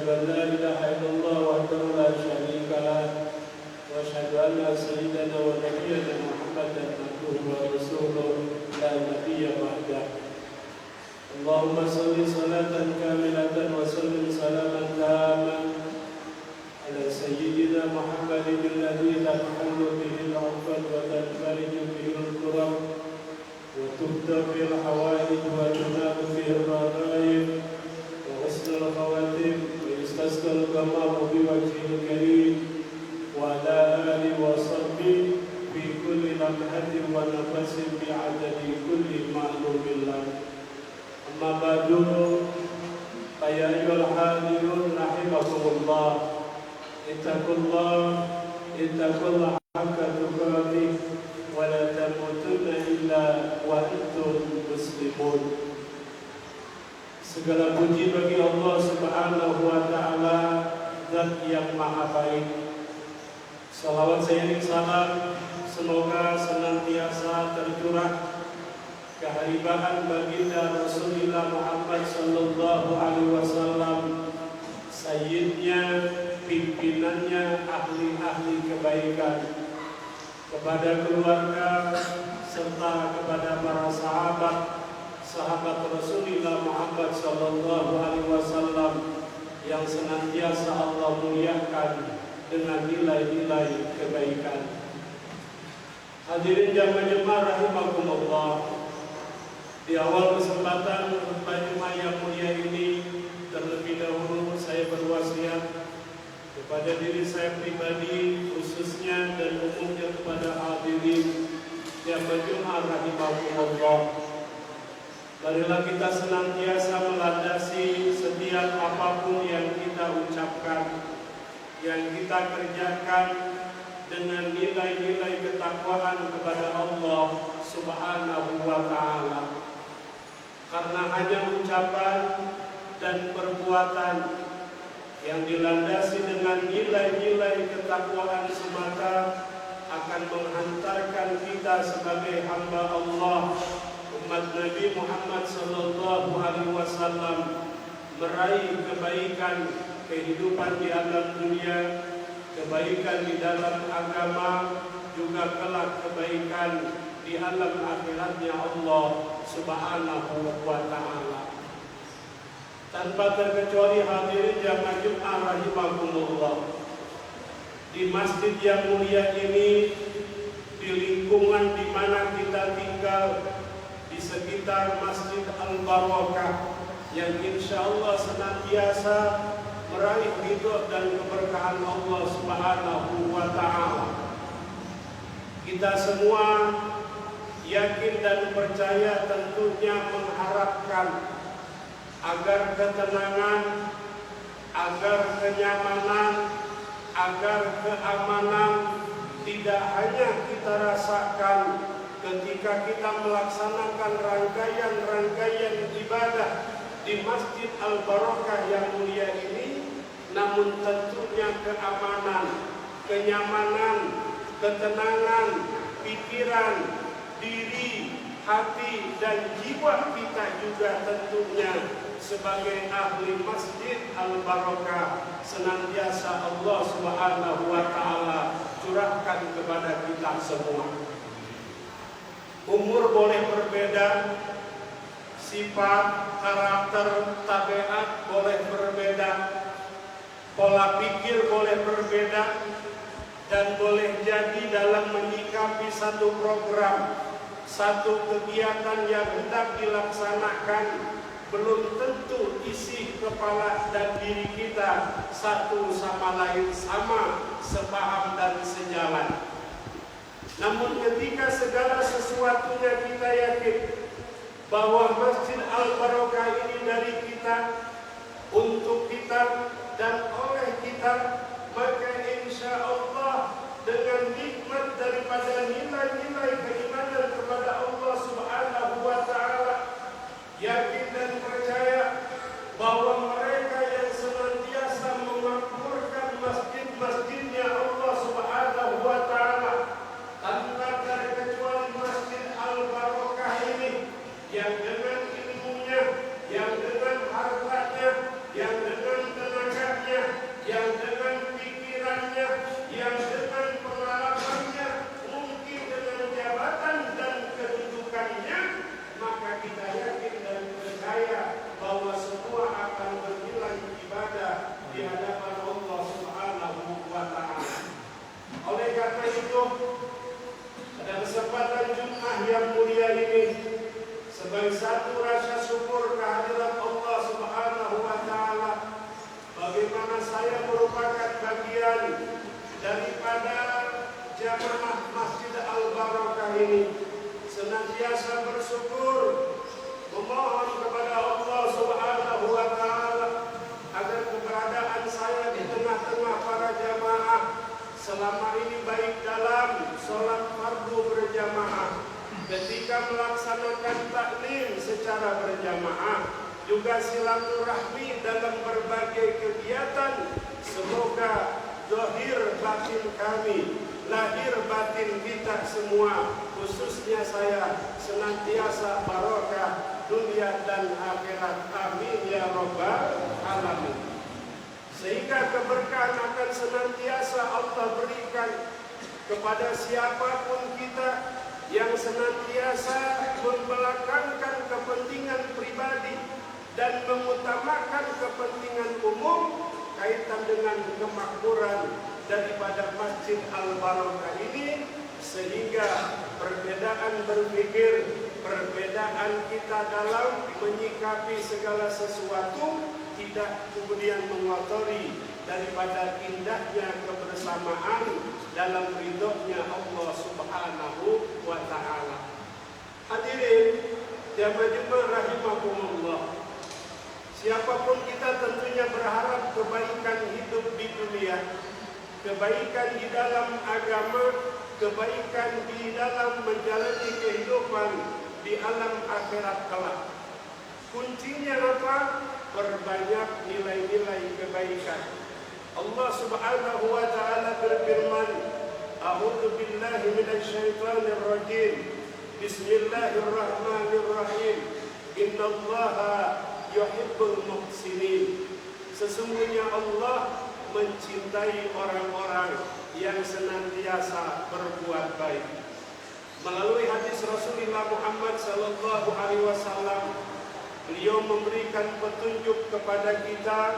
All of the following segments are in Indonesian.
أشهد أن لا إله إلا الله وحده لا شريك له وأشهد أن سيدنا ونبينا محمدا عبده ورسوله لا نبي بعده. اللهم صل صلاة كاملة وسلم سلاما تاما على سيدنا محمد الذي تنحل به العقد وتنفرج به الكرب وتبدأ به الحوائج وتنال به الرغائب وحسن الخواتيم ويستسقى الغمام بوجهه الكريم وعلى آله وصحبه في كل لمحة ونفس بعدد كل معلوم له. أما بعد فيا أيها الحاضرون رحمكم الله اتقوا الله حق تقاته ولا تموتن إلا وأنتم مسلمون. Segala puji bagi Allah Subhanahu wa Ta'ala, Zat yang Maha Baik. Salawat seiring salam semoga senantiasa tercurah kehadiran baginda Rasulullah Muhammad sallallahu alaihi wasallam, sayyidnya, pimpinannya, ahli-ahli kebaikan, kepada keluarga serta kepada para sahabat Rasulullah Muhammad sallallahu alaihi wasallam yang senantiasa Allah muliakan dengan nilai-nilai kebaikan. Hadirin jamaah rahimakumullah, di awal kesempatan khutbah Jumat yang mulia ini, terlebih dahulu saya berwasiat kepada diri saya pribadi khususnya dan umumnya kepada hadirin jamaah Jumat rahimakumullah. Marilah kita senantiasa melandasi setiap apapun yang kita ucapkan, yang kita kerjakan dengan nilai-nilai ketakwaan kepada Allah Subhanahu wa Ta'ala. Karena hanya ucapan dan perbuatan yang dilandasi dengan nilai-nilai ketakwaan semata akan menghantarkan kita sebagai hamba Allah, umat Nabi Muhammad sallallahu alaihi wasallam, meraih kebaikan kehidupan di alam dunia, kebaikan di dalam agama, juga kelak kebaikan di alam akhiratnya Allah Subhanahu wa Ta'ala. Tanpa terkecuali hadirin jamaah Jumat rahimakumullah, di masjid yang mulia ini, di lingkungan di mana kita tinggal, di sekitar Masjid Al-Barakah yang insya Allah senantiasa meraih ridho dan keberkahan Allah Subhanahu wa Ta'ala. Kita semua yakin dan percaya, tentunya mengharapkan agar ketenangan, agar kenyamanan, agar keamanan tidak hanya kita rasakan ketika kita melaksanakan rangkaian ibadah di Masjid Al-Barakah yang mulia ini, namun tentunya keamanan, kenyamanan, ketenangan, pikiran, diri, hati, dan jiwa kita juga tentunya sebagai ahli Masjid Al-Barakah senantiasa Allah Subhanahu wa Ta'ala curahkan kepada kita semua. Umur boleh berbeda, sifat, karakter, tabiat boleh berbeda, pola pikir boleh berbeda, dan boleh jadi dalam menyikapi satu program, satu kegiatan yang hendak dilaksanakan, belum tentu isi kepala dan diri kita satu sama lain sama, sepaham dan sejalan. Namun ketika segala sesuatunya kita yakin bahwa Masjid Al-Barakah ini dari kita, untuk kita, dan oleh kita, maka insya Allah dengan nikmat daripada nilai-nilai keimanan kepada Allah Subhanahu wa Ta'ala, yakin dan percaya bahwa mereka yang senantiasa memakmurkan masjid-masjidnya Allah Subhanahu wa Ta'ala, tanpa terkecuali Masjid Al-Barakah ini, yang dengan ilmunya, yang dengan hartanya, yang dengan tenaganya, ini senantiasa bersyukur, memohon kepada Allah Subhanahu wa Ta'ala agar keberadaan saya di tengah-tengah para jamaah selama ini baik dalam sholat fardu berjamaah, ketika melaksanakan taklim secara berjamaah, juga silaturahmi dalam berbagai kegiatan. Semoga zahir batin kami, lahir batin kita semua, khususnya saya, senantiasa barokah dunia dan akhirat. Amin ya rabbal alamin. Sehingga keberkahan akan senantiasa Allah berikan kepada siapapun kita yang senantiasa membelakangkan kepentingan pribadi dan mengutamakan kepentingan umum kaitan dengan kemakmuran daripada Masjid Al-Barakah ini, sehingga perbedaan berpikir, perbedaan kita dalam menyikapi segala sesuatu tidak kemudian mengotori daripada indahnya kebersamaan dalam ridhonya Allah Subhanahu wa Ta'ala. Hadirin jamaah rahimakumullah, siapapun kita tentunya berharap kebaikan hidup di dunia, kebaikan di dalam agama, kebaikan di dalam menjalani kehidupan di alam akhirat kelak. Kuncinya apa? Perbanyak nilai-nilai kebaikan. Allah Subhanahu wa Ta'ala berfirman, A'udzu billahi minasyaitonir rajim. Bismillahirrahmanirrahim. Innallaha yuhibbul muhsinin. Sesungguhnya Allah mencintai orang-orang yang senantiasa berbuat baik. Melalui hadis Rasulullah Muhammad sallallahu alaihi wasallam, beliau memberikan petunjuk kepada kita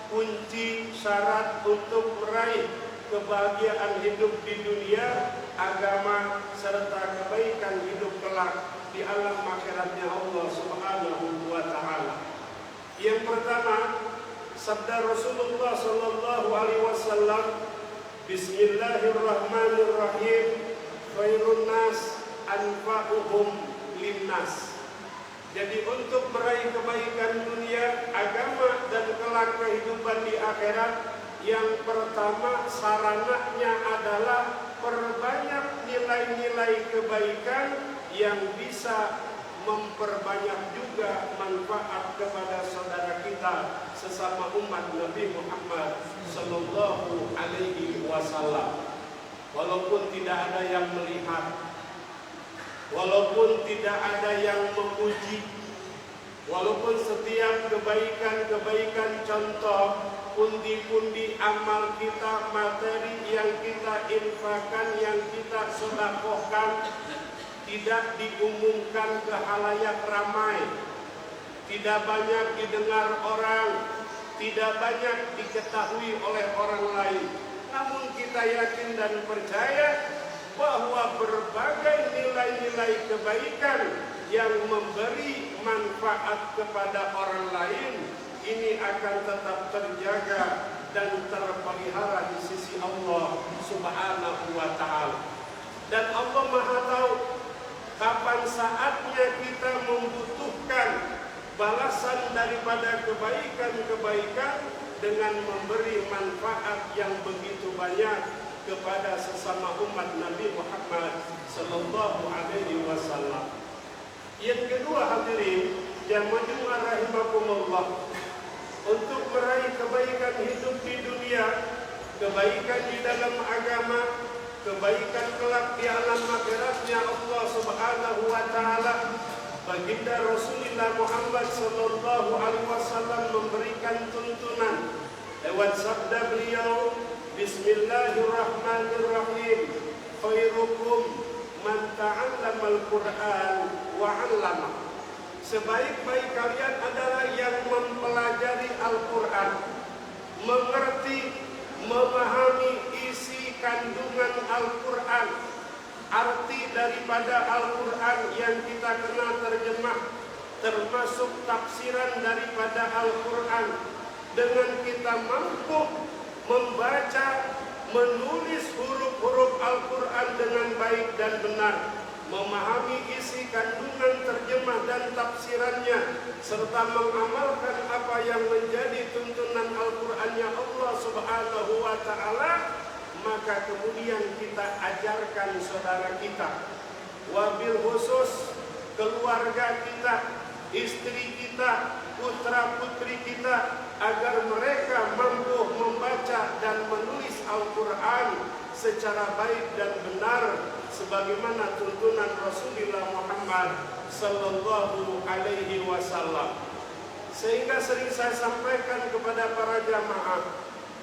kunci syarat untuk meraih kebahagiaan hidup di dunia, agama, serta kebaikan hidup kelak di alam akhiratnya Allah Subhanahu wa Ta'ala. Yang pertama, sabda Rasulullah sallallahu alaihi wasallam, Bismillahirrahmanirrahim, khairun nas anfa'uhum linnas. Jadi untuk meraih kebaikan dunia, agama, dan kelak kehidupan di akhirat, yang pertama sarananya adalah perbanyak nilai-nilai kebaikan yang bisa memperbanyak juga manfaat kepada saudara kita sesama umat Nabi Muhammad sallallahu alaihi wasallam. Walaupun tidak ada yang melihat, walaupun tidak ada yang memuji, walaupun setiap kebaikan-kebaikan contoh, pundi-pundi amal kita, materi yang kita infakkan, yang kita sedekahkan, tidak diumumkan ke halayak ramai, tidak banyak didengar orang, tidak banyak diketahui oleh orang lain. Namun kita yakin dan percaya bahwa berbagai nilai-nilai kebaikan yang memberi manfaat kepada orang lain ini akan tetap terjaga dan terpelihara di sisi Allah Subhanahu wa Ta'ala. Dan Allah Maha tahu kapan saatnya kita membutuhkan balasan daripada kebaikan-kebaikan dengan memberi manfaat yang begitu banyak kepada sesama umat Nabi Muhammad sallallahu alaihi wasallam. Yang kedua, hadirin jamaah rahimakumullah, untuk meraih kebaikan hidup di dunia, kebaikan di dalam agama, kebaikan kelak di alam akhiratnya Allah Subhanahu wa Ta'ala, baginda Rasulullah Muhammad sallallahu alaihi wasallam memberikan tuntunan lewat sabda beliau, Bismillahirrahmanirrahim, khairukum man ta'allamal Qur'an wa 'allama. Sebaik-baik kalian adalah yang mempelajari Al-Quran, mengerti, memahami isi kandungan Al-Quran, arti daripada Al-Quran yang kita kenal terjemah, termasuk tafsiran daripada Al-Quran, dengan kita mampu membaca, menulis huruf-huruf Al-Quran dengan baik dan benar, memahami isi kandungan terjemah dan tafsirannya, serta mengamalkan apa yang menjadi tuntunan Al-Qur'annya Allah Subhanahu wa Ta'ala, maka kemudian kita ajarkan saudara kita, wabil khusus keluarga kita, istri kita, putra putri kita, agar mereka mampu membaca dan menulis Al-Quran secara baik dan benar sebagaimana tuntunan Rasulullah Muhammad sallallahu alaihi wasallam. Sehingga sering saya sampaikan kepada para jamaah,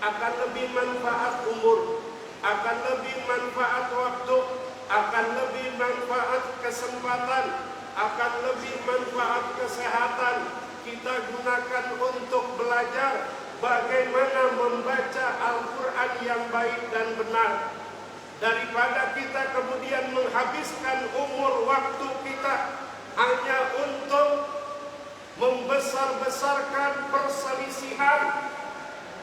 akan lebih manfaat umur, akan lebih manfaat waktu, akan lebih manfaat kesempatan, akan lebih manfaat kesehatan kita gunakan untuk belajar bagaimana membaca Al-Quran yang baik dan benar, daripada kita kemudian menghabiskan umur waktu kita hanya untuk membesar-besarkan perselisihan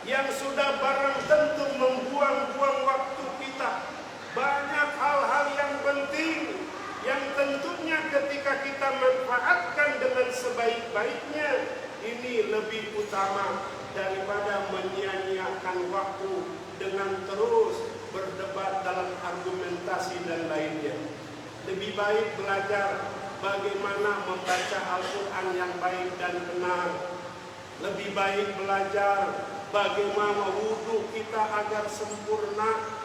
yang sudah barang tentu membuang-buang waktu kita. Banyak hal-hal yang penting yang tentunya ketika kita manfaatkan dengan sebaik-baiknya, ini lebih utama daripada menyia-nyiakan waktu dengan terus berdebat dalam argumentasi dan lainnya. Lebih baik belajar bagaimana membaca Al-Quran yang baik dan benar. Lebih baik belajar bagaimana wudhu kita agar sempurna,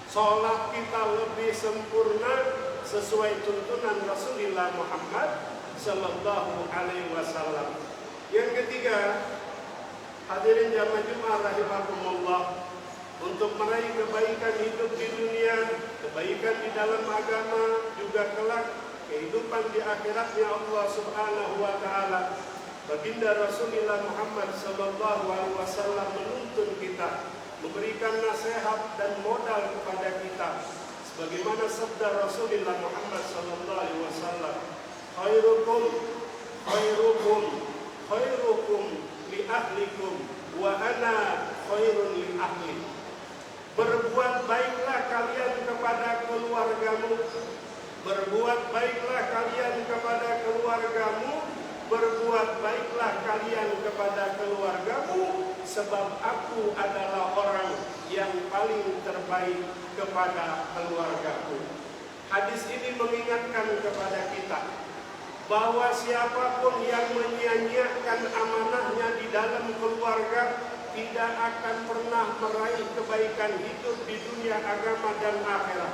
sholat kita lebih sempurna sesuai tuntunan Rasulullah Muhammad sallallahu alaihi wasallam. Yang ketiga, hadirin jamaah Jumat rahimakumullah, untuk meraih kebaikan hidup di dunia, kebaikan di dalam agama, juga kelak kehidupan di akhiratnya Allah Subhanahu wa Ta'ala, baginda Rasulullah Muhammad sallallahu alaihi wasallam menuntun kita, memberikan nasihat dan modal kepada kita, sebagaimana sabda Rasulullah Muhammad sallallahu alaihi wasallam, khairukum li ahlikum wa ana khairun li ahli. Berbuat baiklah kalian kepada keluargamu, berbuat baiklah kalian kepada keluargamu, berbuat baiklah kalian kepada keluargamu, sebab aku adalah orang yang paling terbaik kepada keluargaku. Hadis ini mengingatkan kepada kita bahwa siapapun yang menyia-nyiakan amanahnya di dalam keluarga tidak akan pernah meraih kebaikan hidup di dunia, agama dan akhirat.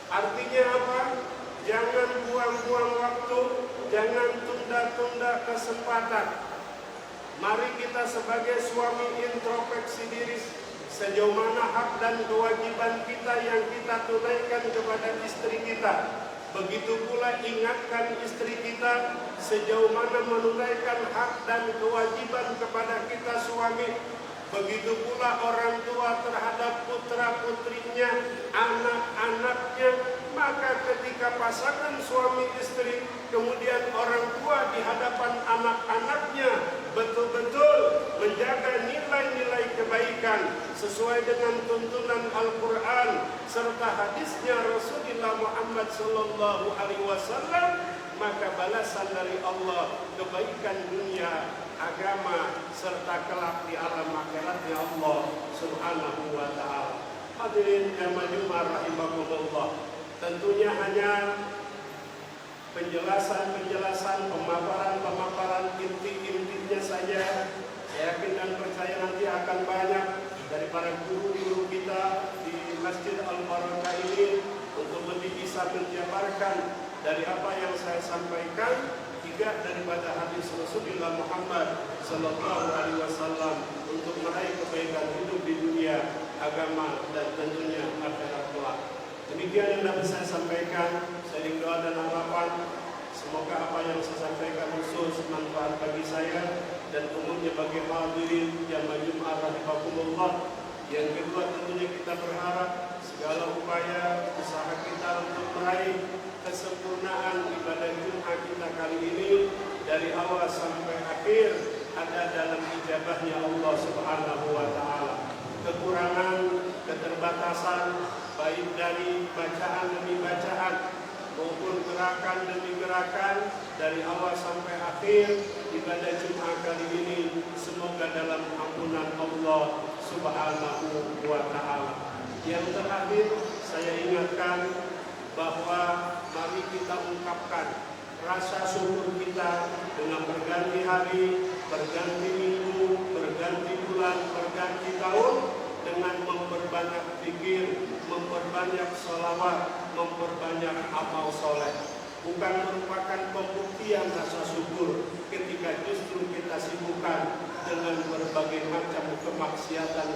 Artinya apa? Jangan buang-buang waktu, jangan tunda-tunda kesempatan. Mari kita sebagai suami introspeksi diri, sejauh mana hak dan kewajiban kita yang kita tunaikan kepada istri kita. Begitu pula ingatkan istri kita sejauh mana menunaikan hak dan kewajiban kepada kita suami. Begitu pula orang tua terhadap putra-putrinya, anak-anaknya. Maka ketika pasangan suami istri, kemudian orang tua di hadapan anak-anaknya betul-betul menjaga nilai-nilai kebaikan sesuai dengan tuntunan Al-Quran serta hadisnya Rasulullah Muhammad sallallahu alaihi wasallam, maka balasan dari Allah kebaikan dunia, agama serta kelak di alam akhiratnya Allah Subhanahu wa Ta'ala. Hadirin jamaah Jumat rahimakumullah, tentunya hanya penjelasan-penjelasan, pemaparan-pemaparan inti-intinya saja. Saya yakin dan percaya nanti akan banyak dari para guru-guru kita di Masjid Al-Barakah ini untuk lebih bisa menjabarkan dari apa yang saya sampaikan, tiga daripada hadis Rasulullah Muhammad sallallahu alaihi wasallam untuk meraih kebaikan hidup di dunia, agama dan tentunya akhirat kelak. Demikian yang dapat saya sampaikan. Saya doa dan harapan semoga apa yang saya sampaikan khusus manfaat bagi saya dan umumnya bagi hadirin jamaah Jumat rahimakumullah. Yang kedua, tentunya kita berharap segala upaya usaha kita untuk meraih kesempurnaan ibadah Jumat kita kali ini dari awal sampai akhir ada dalam ijabahnya Allah Subhanahu wa Ta'ala. Kekurangan, keterbatasan baik dari bacaan demi bacaan maupun gerakan demi gerakan dari awal sampai akhir ibadah Jumat kali ini, semoga dalam ampunan Allah Subhanahu wa Ta'ala. Yang terakhir saya ingatkan bahwa mari kita ungkapkan rasa syukur kita dengan berganti hari, berganti minggu, berganti bulan, berganti tahun, dengan memperbanyak zikir, memperbanyak sholawat, memperbanyak amal soleh. Bukan merupakan pembuktian rasa syukur ketika justru kita sibukkan dengan berbagai macam kemaksiatan,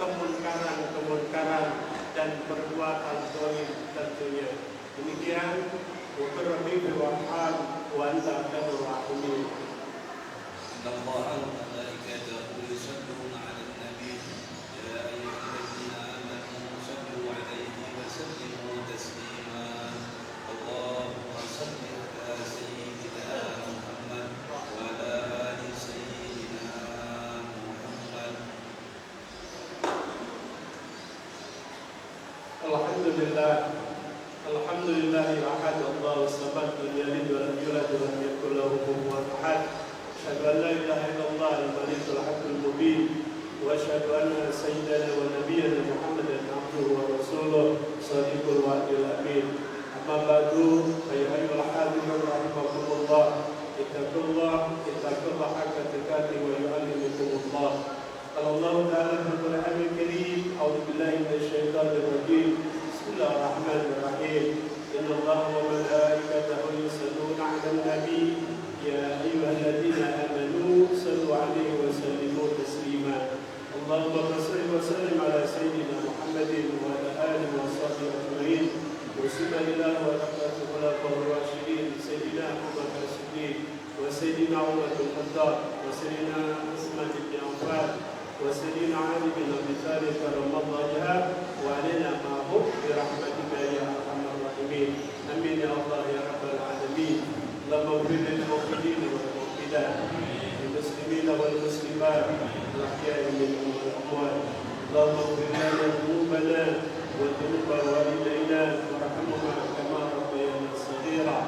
kemunkaran, dan perbuatan zalim tentunya. Demikian, wabillahi wa'al wa anta khairur rahimin. Innallaha wa malaikatahu yusalluna 'alan nabi ya ayyuhalladzina amanu sallu 'alaihi wa sallimu taslima. Allahumma shalli 'ala sayyidina Muhammad wa 'ala ali sayyidina Muhammad. Alhamdulillahi ahad Allahu samad lam yalid wa lam yulad wa lam yakul lahu kufuwan ahad. Asyhadu an la ilaha illallah al-malikul haqqul mubin wa asyhadu anna sayyidana wa nabiyyana Muhammadan abduhu wa rasuluh shadiqul wa'dil amin. Amma ba'du, ayyuhal hadirin rahimakumullah, ittaqullah haqqa tuqatih wa yu'allimukumullah. Allah Ta'ala fil Qur'anil Karim, a'udzu billahi minasy syaithanir rajim. Bismillahirrahmanirrahim. Innallaha wa malaikatahu yusalluna 'alan nabi ya ayyuhalladzina amanu sallu 'alaihi wa sallimu taslima. Allahumma shalli wa sallim ala sayyidina Muhammadin wa ala alihi wa sahbihi ajma'in. Wa sallallahu wa rahmatullahi khulafa'ur rasyidin sayyidina Abu Bakar Siddiq wa sayyidina Umar bin Khattab wa sayyidina Utsman bin Affan wa sayyidina Ali bin Abi Thalib karamallahu wajhahu wa alaina ma'hum bi rahmatika ya arhamar rahimin. Amin ya Allah ya rabbal alamin. Allahumma ighfir lil mu'minina wal mu'minat wal muslimina wal muslimat al ahya'i minhum wal amwat. Allahumma ighfir lana dhunubana wa dhunuba walidayna warhamhuma kama rabbayana shaghira.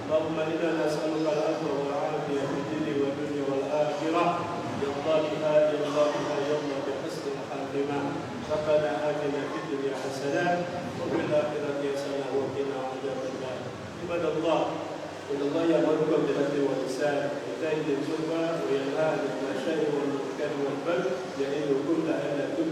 Allahumma inna nas'aluka al-'afwa wal 'afiyata fid dunya wad dunya wal akhirah. Ya Allah بحسن الخاتمة. ربنا آتنا في الدنيا حسنة وفي الآخرة حسنة وقنا عذاب النار. عباد الله، إن الله يأمركم بالعدل والإحسان وإيتاء ذي القربى وينهى عن الفحشاء والمنكر والبغي يعظكم لعلكم